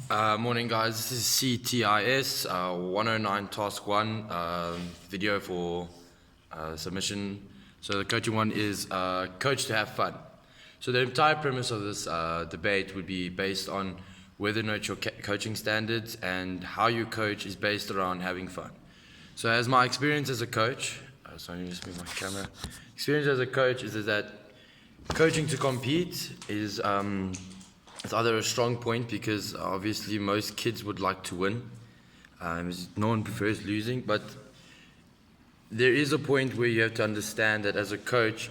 Morning guys, this is CTIS 109 task 1 video for submission. So the coaching one is coach to have fun. So the entire premise of this debate would be based on whether or not your coaching standards and how you coach is based around having fun. So as my experience as a coach, sorry, let me just move my camera. Experience as a coach is that coaching to compete is it's either a strong point because obviously most kids would like to win. No one prefers losing, but there is a point where you have to understand that as a coach,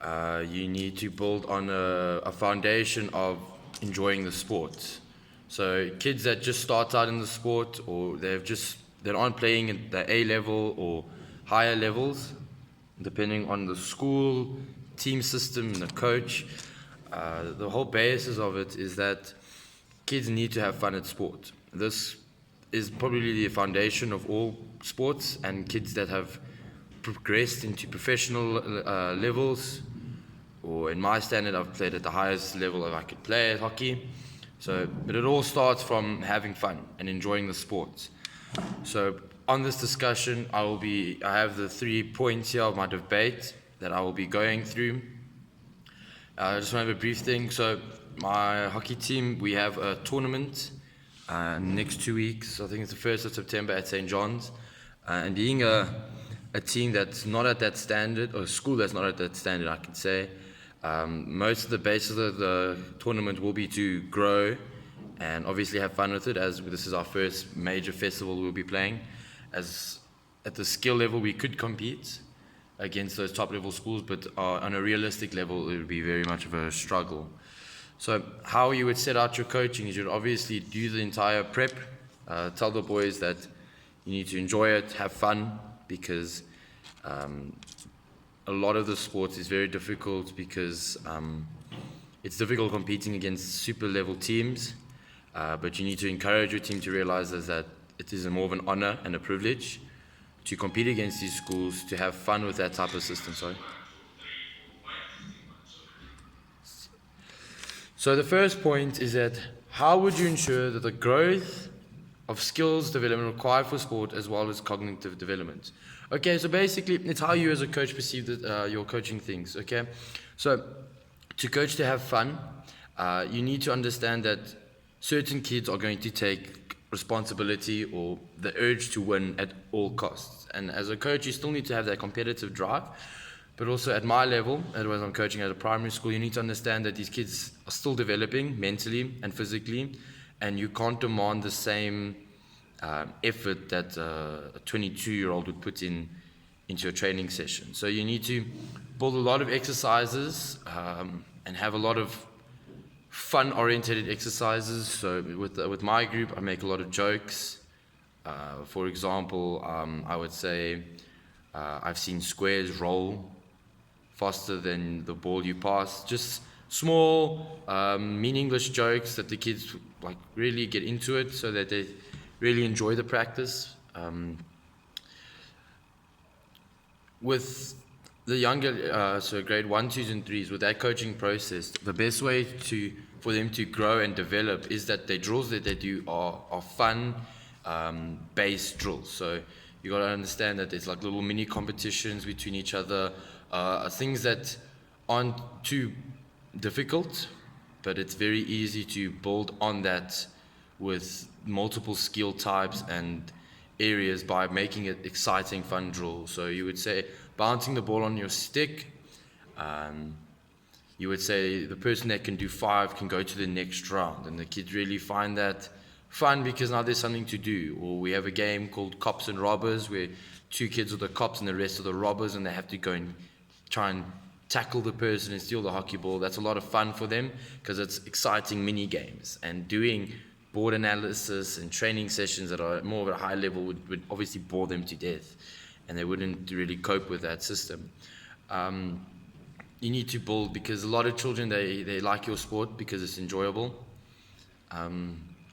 you need to build on a foundation of enjoying the sport. So kids that just start out in the sport, or they aren't playing at the A level or higher levels, depending on the school, team system, and the coach. The whole basis of it is that kids need to have fun at sport. This is probably the foundation of all sports, and kids that have progressed into professional levels, or in my standard, I've played at the highest level that I could play at hockey. But it all starts from having fun and enjoying the sport. So on this discussion, I have the 3 points here of my debate that I will be going through. I just want to have a brief thing. So my hockey team, we have a tournament next 2 weeks. I think it's the 1st of September at St. John's. And being a team that's not at that standard, or a school that's not at that standard, I can say, most of the basis of the tournament will be to grow and obviously have fun with it, as this is our first major festival we'll be playing. As at the skill level, we could compete against those top level schools, but on a realistic level, it would be very much of a struggle. So how you would set out your coaching is you'd obviously do the entire prep, tell the boys that you need to enjoy it, have fun, because a lot of the sports is very difficult because it's difficult competing against super level teams, but you need to encourage your team to realize that it is more of an honor and a privilege to compete against these schools, to have fun with that type of system. So the first point is that how would you ensure that the growth of skills development required for sport as well as cognitive development? Okay, so basically it's how you as a coach perceive your coaching things, okay? So to coach to have fun, you need to understand that certain kids are going to take responsibility or the urge to win at all costs. And as a coach, you still need to have that competitive drive. But also at my level, as I'm coaching at a primary school, you need to understand that these kids are still developing mentally and physically, and you can't demand the same effort that a 22-year-old would put into a training session. So you need to build a lot of exercises and have a lot of fun-oriented exercises. So with my group, I make a lot of jokes. For example, I would say I've seen squares roll faster than the ball you pass. Just small, meaningless jokes that the kids like really get into it, so that they really enjoy the practice. With the younger, so grade 1, 2s, and 3s, with that coaching process, the best way for them to grow and develop is that the drills that they do are fun based drills. So you got to understand that there's like little mini competitions between each other, things that aren't too difficult, but it's very easy to build on that with multiple skill types and areas by making it exciting, fun drill. So you would say bouncing the ball on your stick. You would say the person that can do 5 can go to the next round, and the kids really find that fun because now there's something to do. Or we have a game called Cops and Robbers, where 2 kids are the cops and the rest are the robbers, and they have to go and try and tackle the person and steal the hockey ball. That's a lot of fun for them because it's exciting mini games, and doing board analysis and training sessions that are more of a high level would obviously bore them to death, and they wouldn't really cope with that system. You need to build, because a lot of children, they like your sport because it's enjoyable,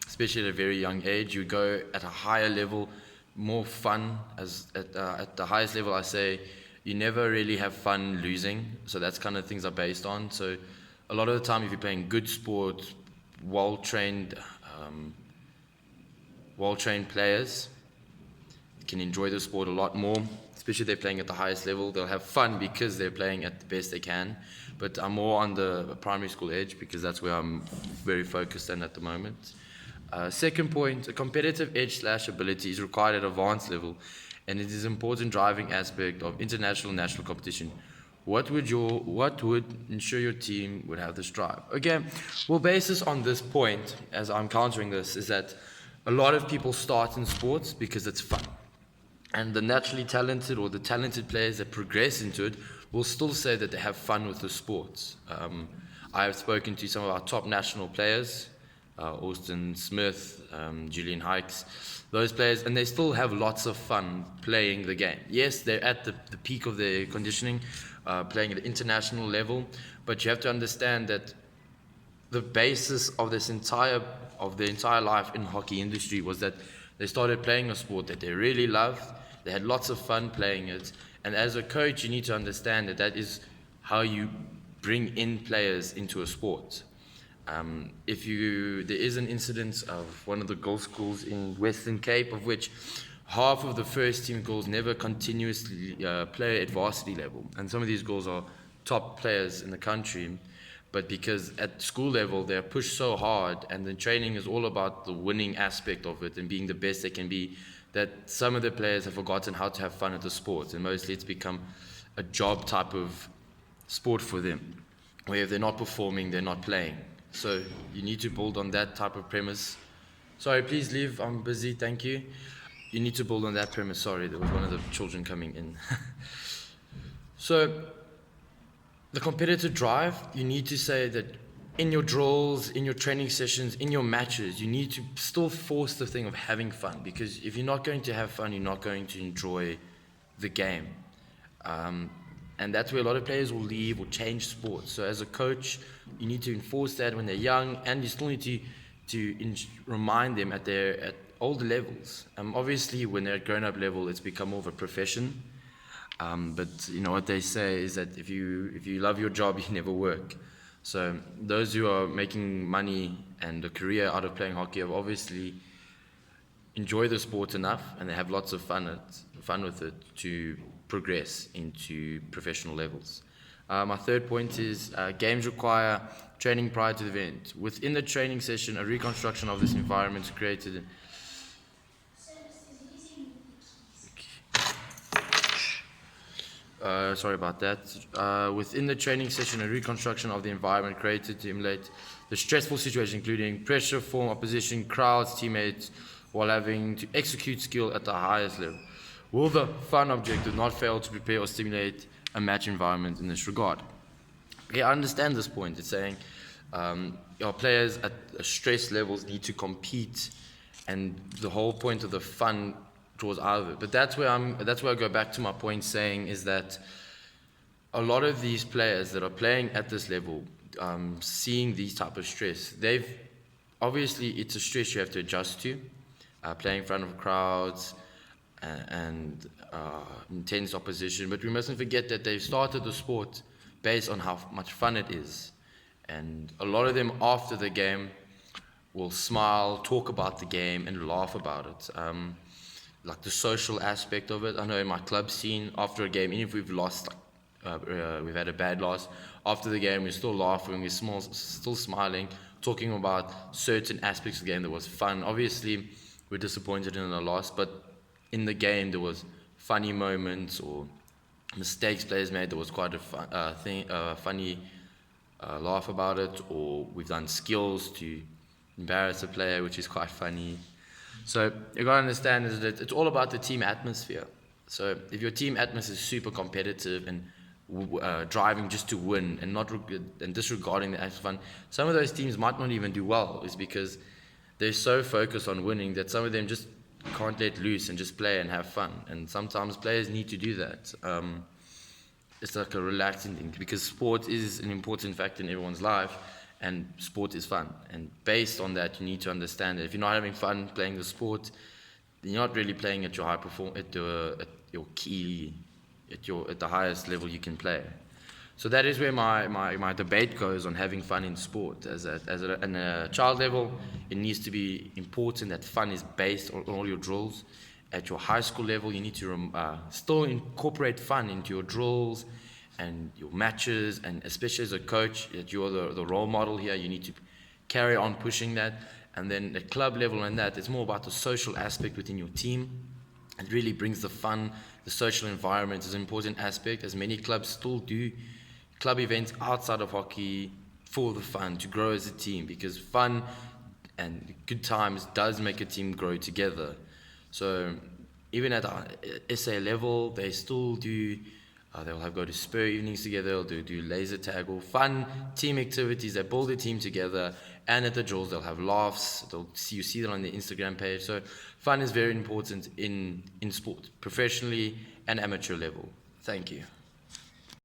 especially at a very young age. You go at a higher level, more fun. At the highest level, I say you never really have fun losing, so that's kind of things are based on. So a lot of the time, if you're playing good sport, well trained well-trained players can enjoy the sport a lot more, especially if they're playing at the highest level. They'll have fun because they're playing at the best they can. But I'm more on the primary school edge because that's where I'm very focused on at the moment. Second point, a competitive edge/ability is required at advanced level, and it is an important driving aspect of international and national competition. What would ensure your team would have this drive? Okay, well, basis on this point, as I'm countering this, is that a lot of people start in sports because it's fun. And the naturally talented or the talented players that progress into it will still say that they have fun with the sports. I have spoken to some of our top national players, Austin Smith, Julian Hikes, those players, and they still have lots of fun playing the game. Yes, they're at the peak of their conditioning, playing at the international level, but you have to understand that the basis of their entire life in the hockey industry was that they started playing a sport that they really loved. They had lots of fun playing it, and as a coach, you need to understand that that is how you bring in players into a sport. There is an incident of one of the girls' schools in Western Cape, of which half of the first team girls never continuously play at varsity level, and some of these girls are top players in the country, but because at school level they're pushed so hard, and the training is all about the winning aspect of it and being the best they can be, that some of the players have forgotten how to have fun at the sport, and mostly it's become a job type of sport for them, where if they're not performing, they're not playing. So you need to build on that type of premise. Sorry, please leave, I'm busy, thank you. You need to build on that premise. Sorry, there was one of the children coming in. So the competitive drive, you need to say that in your drills, in your training sessions, in your matches, you need to still force the thing of having fun, because if you're not going to have fun, you're not going to enjoy the game. And that's where a lot of players will leave or change sports. So as a coach, you need to enforce that when they're young, and you still need to remind them at older levels. Obviously, when they're at grown-up level, it's become more of a profession. But you know what they say is that if you love your job, you never work. So those who are making money and a career out of playing hockey have obviously enjoy the sport enough, and they have lots of fun with it to progress into professional levels. My third point is games require training prior to the event. Within the training session, a reconstruction of this environment is created. Sorry about that. Within the training session, a reconstruction of the environment created to emulate the stressful situation, including pressure, form, opposition, crowds, teammates, while having to execute skill at the highest level. Will the fun objective not fail to prepare or stimulate a match environment in this regard? Okay, I understand this point. It's saying our players at stress levels need to compete, and the whole point of the fun draws out of it. But that's where I go back to my point, saying is that a lot of these players that are playing at this level, seeing these type of stress, obviously it's a stress you have to adjust to, playing in front of crowds and intense opposition. But we mustn't forget that they've started the sport based on how much fun it is, and a lot of them after the game will smile, talk about the game, and laugh about it. Like the social aspect of it. I know in my club scene, after a game, even if we've lost, we've had a bad loss, after the game we're still laughing, we're still smiling, talking about certain aspects of the game that was fun. Obviously, we're disappointed in the loss, but in the game there was funny moments or mistakes players made. There was quite a funny laugh about it, or we've done skills to embarrass a player, which is quite funny. So you got to understand is that it's all about the team atmosphere. So if your team atmosphere is super competitive and driving just to win and disregarding the actual fun, some of those teams might not even do well. Is because they're so focused on winning that some of them just can't let loose and just play and have fun. And sometimes players need to do that. It's like a relaxing thing, because sport is an important factor in everyone's life. And sport is fun, and based on that, you need to understand that if you're not having fun playing the sport, then you're not really playing at your your key, at the highest level you can play. So that is where my debate goes on having fun in sport. In a child level, it needs to be important that fun is based on all your drills. At your high school level, you need to still incorporate fun into your drills and your matches, and especially as a coach, that you're the role model here, you need to carry on pushing that. And then at club level and that, it's more about the social aspect within your team. It really brings the fun, the social environment is an important aspect, as many clubs still do club events outside of hockey for the fun, to grow as a team, because fun and good times does make a team grow together. So even at the SA level, they still do, they'll have go to spur evenings together, they'll do laser tag, or fun team activities that build a team together. And at the drills, they'll have laughs, you see that on the Instagram page. So fun is very important in sport, professionally and amateur level. Thank you.